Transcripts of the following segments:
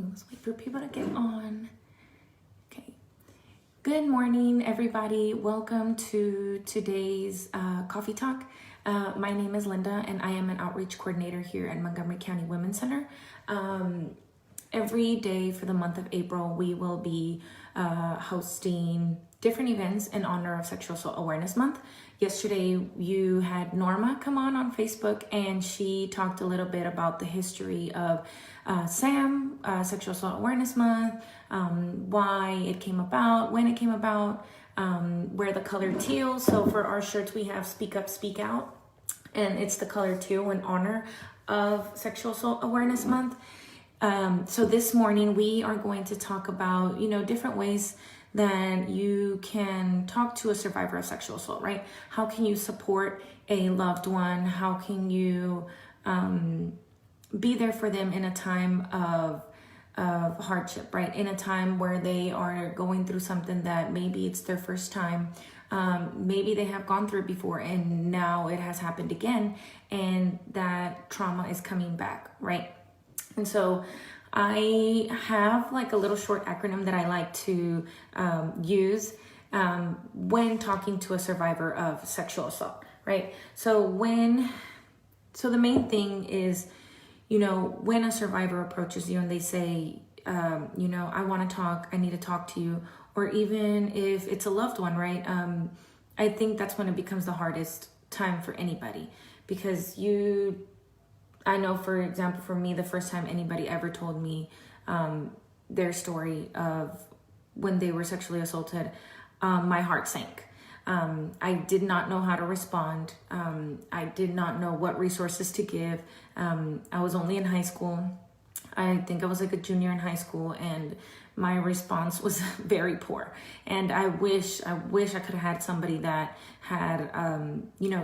Let's wait for people to get on. Okay. Good morning, everybody. Welcome to today's coffee talk. My name is Linda, and I am an outreach coordinator here at Montgomery County Women's Center. Every day for the month of April, we will be hosting different events in honor of Sexual Assault Awareness Month. Yesterday, you had Norma come on Facebook, and she talked a little bit about the history of SAM, Sexual Assault Awareness Month, why it came about, when it came about, wear the color teal. So for our shirts, we have Speak Up, Speak Out, and it's the color teal in honor of Sexual Assault Awareness Month. So this morning, we are going to talk about, different ways that you can talk to a survivor of sexual assault, right? How can you support a loved one? How can you be there for them in a time of hardship, right? In a time where they are going through something that maybe it's their first time, maybe they have gone through it before and now it has happened again, and that trauma is coming back, right? And so I have like a little short acronym that I like to use when talking to a survivor of sexual assault, right? So the main thing is, when a survivor approaches you and they say, I want to talk, I need to talk to you, or even if it's a loved one, right? I think that's when it becomes the hardest time for anybody, because I know, for example, for me, the first time anybody ever told me their story of when they were sexually assaulted, my heart sank. I did not know how to respond. I did not know what resources to give. I was only in high school. I think I was like a junior in high school, and my response was very poor. And I wish I could have had somebody that had,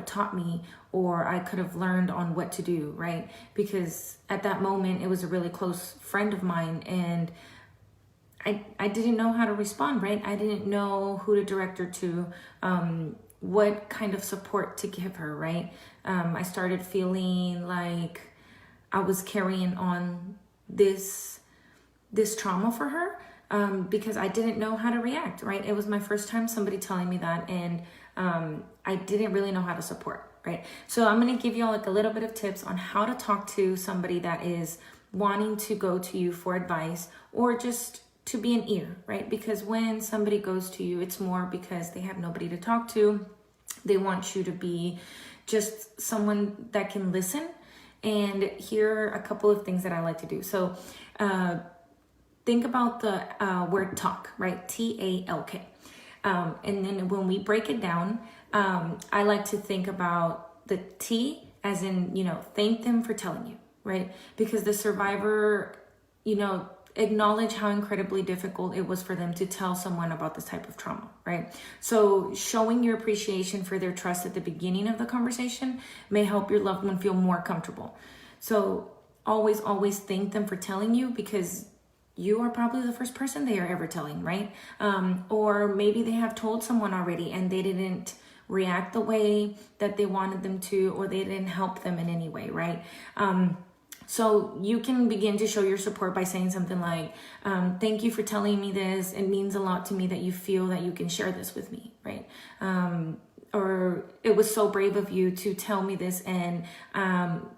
taught me, or I could have learned on what to do, right? Because at that moment, it was a really close friend of mine, and I didn't know how to respond, right? I didn't know who to direct her to, what kind of support to give her, right? I started feeling like I was carrying on this trauma for her, because I didn't know how to react, right? It was my first time somebody telling me that, and I didn't really know how to support, right? So I'm going to give you all like a little bit of tips on how to talk to somebody that is wanting to go to you for advice, or just to be an ear, right? Because when somebody goes to you, it's more because they have nobody to talk to. They want you to be just someone that can listen. And here are a couple of things that I like to do. So think about the word talk, right? T-A-L-K. And then when we break it down, I like to think about the T as in, thank them for telling you, right? Because the survivor, acknowledge how incredibly difficult it was for them to tell someone about this type of trauma, right? So showing your appreciation for their trust at the beginning of the conversation may help your loved one feel more comfortable. So always thank them for telling you, because you are probably the first person they are ever telling, right? Or maybe they have told someone already and they didn't react the way that they wanted them to, or they didn't help them in any way, right? So you can begin to show your support by saying something like, thank you for telling me this. It means a lot to me that you feel that you can share this with me, right? Or it was so brave of you to tell me this, and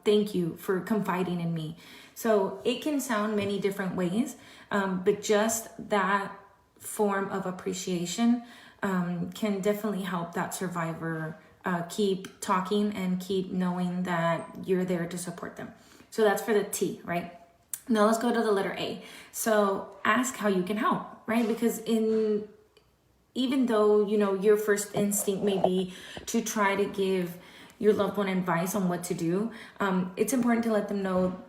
thank you for confiding in me. So it can sound many different ways, but just that form of appreciation can definitely help that survivor keep talking and keep knowing that you're there to support them. So that's for the T, right? Now let's go to the letter A. So ask how you can help, right? Because even though, your first instinct may be to try to give your loved one advice on what to do, it's important to let them know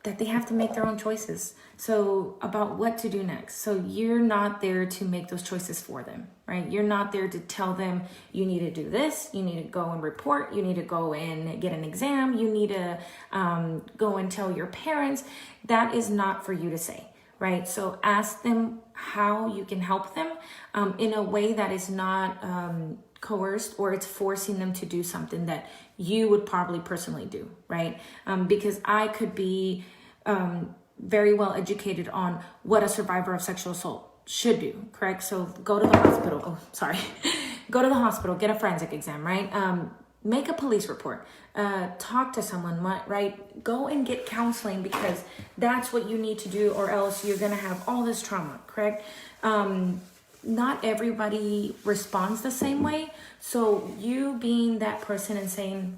that they have to make their own choices. So about what to do next. So you're not there to make those choices for them, right? You're not there to tell them you need to do this, you need to go and report, you need to go and get an exam, you need to go and tell your parents. That is not for you to say, right? So ask them how you can help them in a way that is not coerced, or it's forcing them to do something that you would probably personally do, right? Because I could be very well educated on what a survivor of sexual assault should do, correct? So go to the hospital. Oh, sorry. Go to the hospital, get a forensic exam, right? Make a police report, talk to someone, right? Go and get counseling, because that's what you need to do, or else you're going to have all this trauma, correct? Not everybody responds the same way. So you being that person and saying,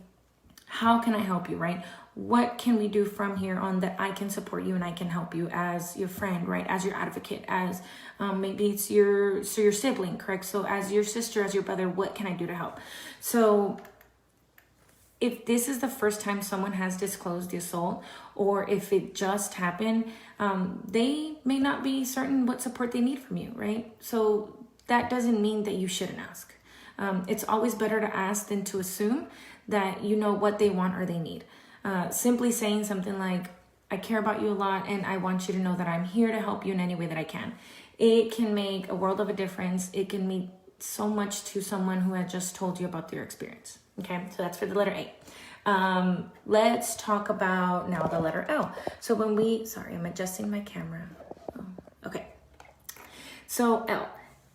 how can I help you, right? What can we do from here on that I can support you and I can help you as your friend, right? As your advocate, as maybe it's your sibling, correct? So as your sister, as your brother, what can I do to help? So if this is the first time someone has disclosed the assault, or if it just happened, they may not be certain what support they need from you, right? So that doesn't mean that you shouldn't ask. It's always better to ask than to assume that you know what they want or they need. Simply saying something like, I care about you a lot and I want you to know that I'm here to help you in any way that I can. It can make a world of a difference. It can mean so much to someone who had just told you about their experience. Okay, so that's for the letter A. Let's talk about now the letter L. So sorry, I'm adjusting my camera. Okay. So L,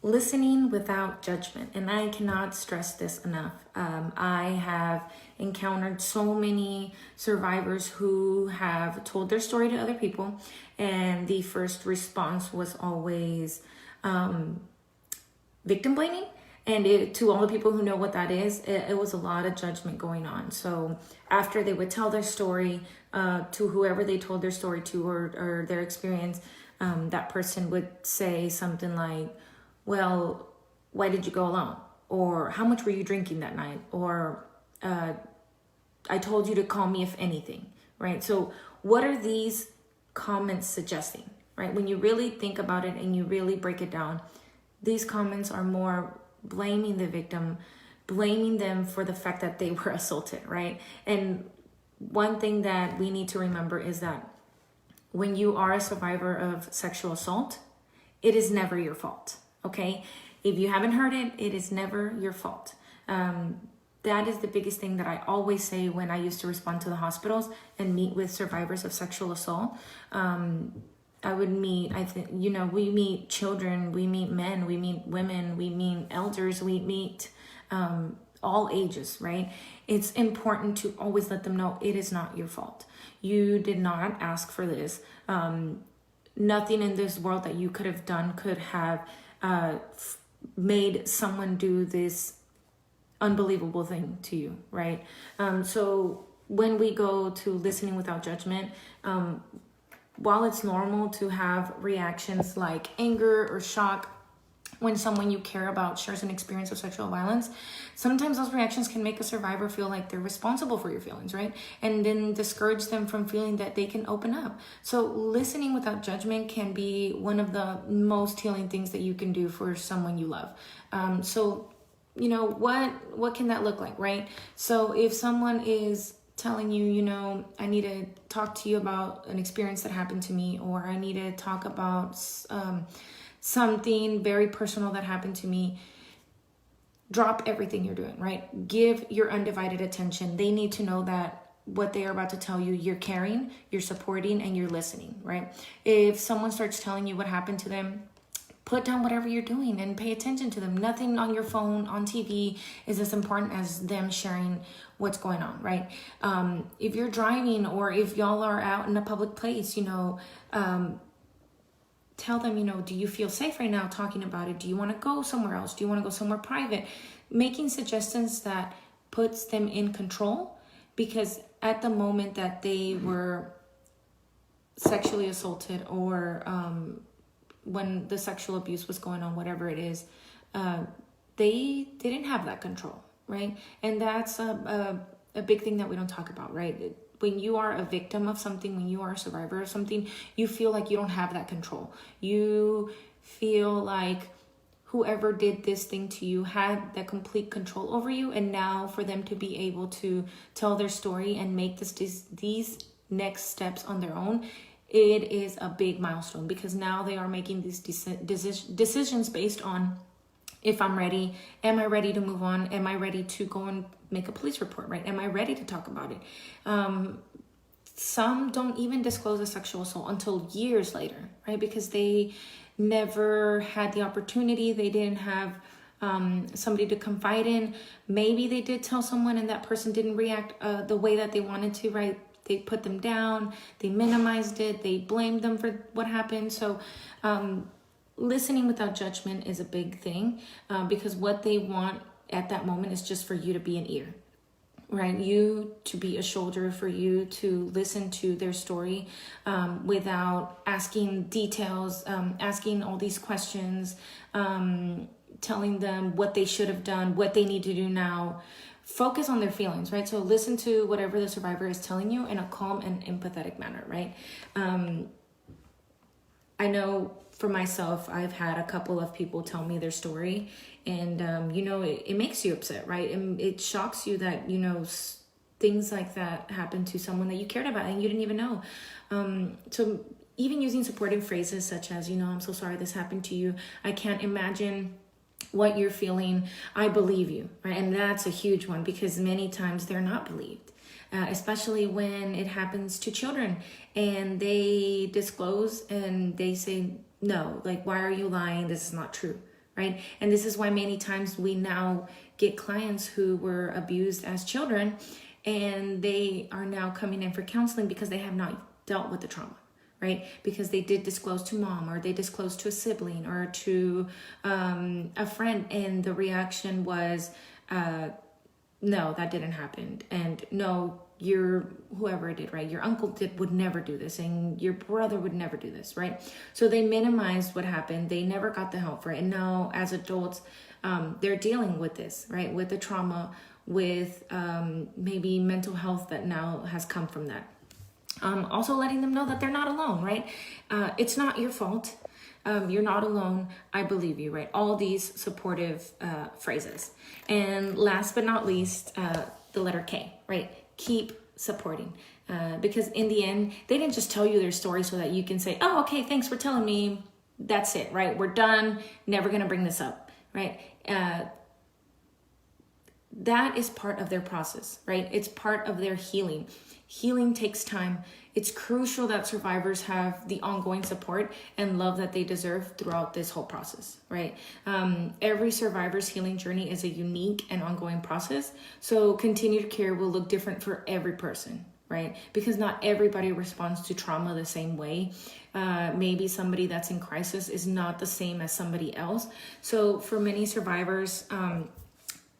listening without judgment. And I cannot stress this enough. I have encountered so many survivors who have told their story to other people, and the first response was always victim blaming. And to all the people who know what that is, it was a lot of judgment going on. So after they would tell their story to whoever they told their story to, or their experience, that person would say something like, well, why did you go alone? Or how much were you drinking that night? Or I told you to call me if anything, right? So what are these comments suggesting, right? When you really think about it and you really break it down, these comments are more blaming the victim, blaming them for the fact that they were assaulted, right? And one thing that we need to remember is that when you are a survivor of sexual assault, it is never your fault, okay? If you haven't heard it, it is never your fault. That is the biggest thing that I always say when I used to respond to the hospitals and meet with survivors of sexual assault. I would meet, we meet children, we meet men, we meet women, we meet elders, we meet all ages, right? It's important to always let them know it is not your fault. You did not ask for this. Nothing in this world that you could have done could have made someone do this unbelievable thing to you, right? So when we go to listening without judgment, while it's normal to have reactions like anger or shock when someone you care about shares an experience of sexual violence, sometimes those reactions can make a survivor feel like they're responsible for your feelings, right? And then discourage them from feeling that they can open up. So listening without judgment can be one of the most healing things that you can do for someone you love. So, what can that look like, right? So if someone is telling you, I need to talk to you about an experience that happened to me, or I need to talk about something very personal that happened to me, drop everything you're doing, right? Give your undivided attention. They need to know that what they are about to tell you, you're caring, you're supporting, and you're listening, right? If someone starts telling you what happened to them, put down whatever you're doing and pay attention to them. Nothing on your phone, on TV is as important as them sharing what's going on, right? If you're driving, or if y'all are out in a public place, tell them, do you feel safe right now talking about it? Do you want to go somewhere else? Do you want to go somewhere private? Making suggestions that puts them in control, because at the moment that they were sexually assaulted, or when the sexual abuse was going on, whatever it is, they didn't have that control, right? And that's a big thing that we don't talk about, right? When you are a victim of something, when you are a survivor of something, you feel like you don't have that control. You feel like whoever did this thing to you had that complete control over you. And now for them to be able to tell their story and make these next steps on their own, it is a big milestone, because now they are making these decisions based on, if I'm ready, am I ready to move on? Am I ready to go and make a police report, right? Am I ready to talk about it? some don't even disclose a sexual assault until years later, right? Because they never had the opportunity. They didn't have somebody to confide in. Maybe they did tell someone and that person didn't react the way that they wanted to, right? They put them down, they minimized it, they blamed them for what happened. So listening without judgment is a big thing, because what they want at that moment is just for you to be an ear, right? You to be a shoulder, for you to listen to their story without asking details, asking all these questions, telling them what they should have done, what they need to do now. Focus on their feelings, right? So listen to whatever the survivor is telling you in a calm and empathetic manner, right? I know for myself, I've had a couple of people tell me their story, and it makes you upset, right? And it shocks you that, things like that happened to someone that you cared about and you didn't even know. So even using supportive phrases such as, I'm so sorry this happened to you. I can't imagine what you're feeling. I believe you, right? And that's a huge one, because many times they're not believed, especially when it happens to children and they disclose and they say, no, like, why are you lying? This is not true, right? And this is why many times we now get clients who were abused as children and they are now coming in for counseling because they have not dealt with the trauma, right? Because they did disclose to mom, or they disclosed to a sibling, or to a friend, and the reaction was, no, that didn't happen. And no, whoever did, right? Your uncle would never do this, and your brother would never do this, right? So they minimized what happened. They never got the help for it. And now as adults, they're dealing with this, right? With the trauma, with maybe mental health that now has come from that. Also letting them know that they're not alone, right? It's not your fault. You're not alone. I believe you, right? All these supportive phrases. And last but not least, the letter K, right? Keep supporting. Because in the end, they didn't just tell you their story so that you can say, oh, okay, thanks for telling me. That's it, right? We're done. Never going to bring this up, right? That is part of their process, right? It's part of their healing. Healing takes time. It's crucial that survivors have the ongoing support and love that they deserve throughout this whole process, right? Every survivor's healing journey is a unique and ongoing process. So continued care will look different for every person, right? Because not everybody responds to trauma the same way. Maybe somebody that's in crisis is not the same as somebody else. So for many survivors,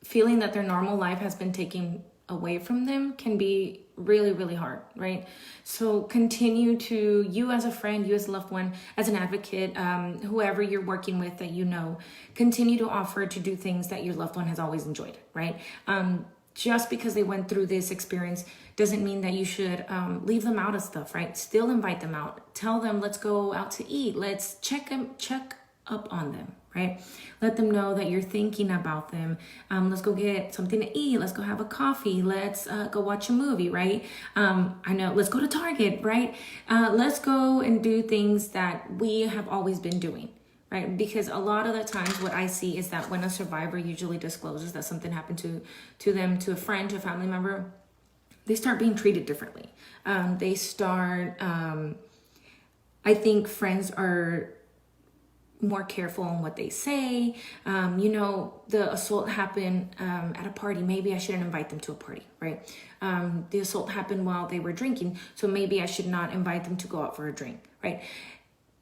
feeling that their normal life has been taken away from them can be really, really hard, right? So continue to, you as a friend, you as a loved one, as an advocate, whoever you're working with that continue to offer to do things that your loved one has always enjoyed, right? Just because they went through this experience doesn't mean that you should leave them out of stuff, right? Still invite them out. Tell them, let's go out to eat. Let's check up on them, right? Let them know that you're thinking about them. Let's go get something to eat. Let's go have a coffee. Let's go watch a movie, right? Let's go to Target, right? Let's go and do things that we have always been doing, right? Because a lot of the times what I see is that when a survivor usually discloses that something happened to them, to a friend, to a family member, they start being treated differently. They start, I think friends are more careful on what they say. The assault happened at a party. Maybe I shouldn't invite them to a party, right? The assault happened while they were drinking, so maybe I should not invite them to go out for a drink, right?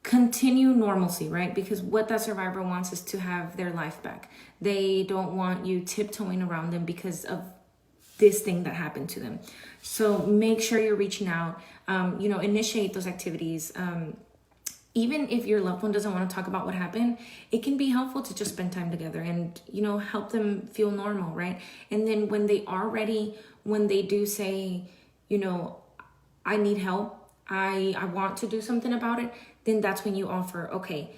Continue normalcy, right? Because what that survivor wants is to have their life back. They don't want you tiptoeing around them because of this thing that happened to them. So make sure you're reaching out, initiate those activities. Even if your loved one doesn't want to talk about what happened, it can be helpful to just spend time together and, help them feel normal, right? And then when they are ready, when they do say, I need help, I want to do something about it, then that's when you offer, okay,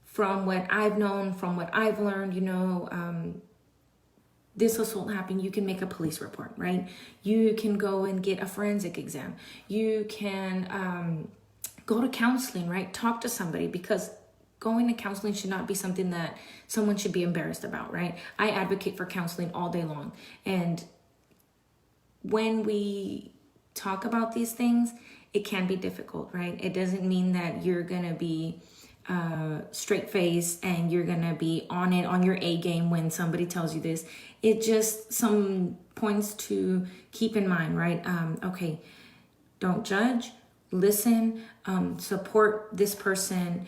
from what I've known, from what I've learned, this assault happened, you can make a police report, right? You can go and get a forensic exam. You can go to counseling, right? Talk to somebody, because going to counseling should not be something that someone should be embarrassed about, right? I advocate for counseling all day long. And when we talk about these things, it can be difficult, right? It doesn't mean that you're gonna be straight face and you're gonna be on it, on your A game when somebody tells you this. It just some points to keep in mind, right? Okay, don't judge, listen, support this person,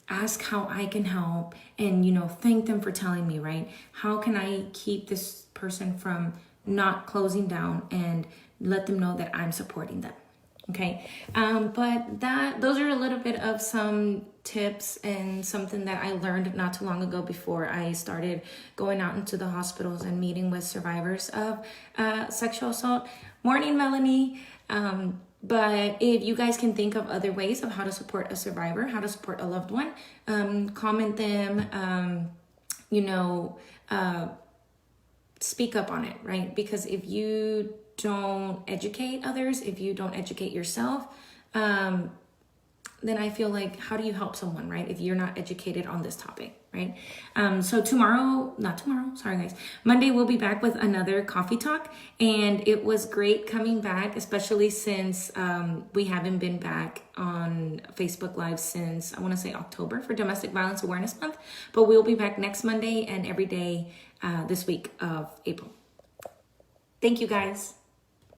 ask how I can help, and thank them for telling me, right? How can I keep this person from not closing down, and let them know that I'm supporting them? Okay, but those are a little bit of some tips and something that I learned not too long ago before I started going out into the hospitals and meeting with survivors of sexual assault. Morning, Melanie. But if you guys can think of other ways of how to support a survivor, how to support a loved one, comment them, speak up on it, right? Because if you don't educate others, if you don't educate yourself, then I feel like, how do you help someone, right? If you're not educated on this topic, right? So Monday we'll be back with another coffee talk. And it was great coming back, especially since we haven't been back on Facebook Live since, I want to say October, for Domestic Violence Awareness Month. But we'll be back next Monday and every day this week of April. Thank you, guys.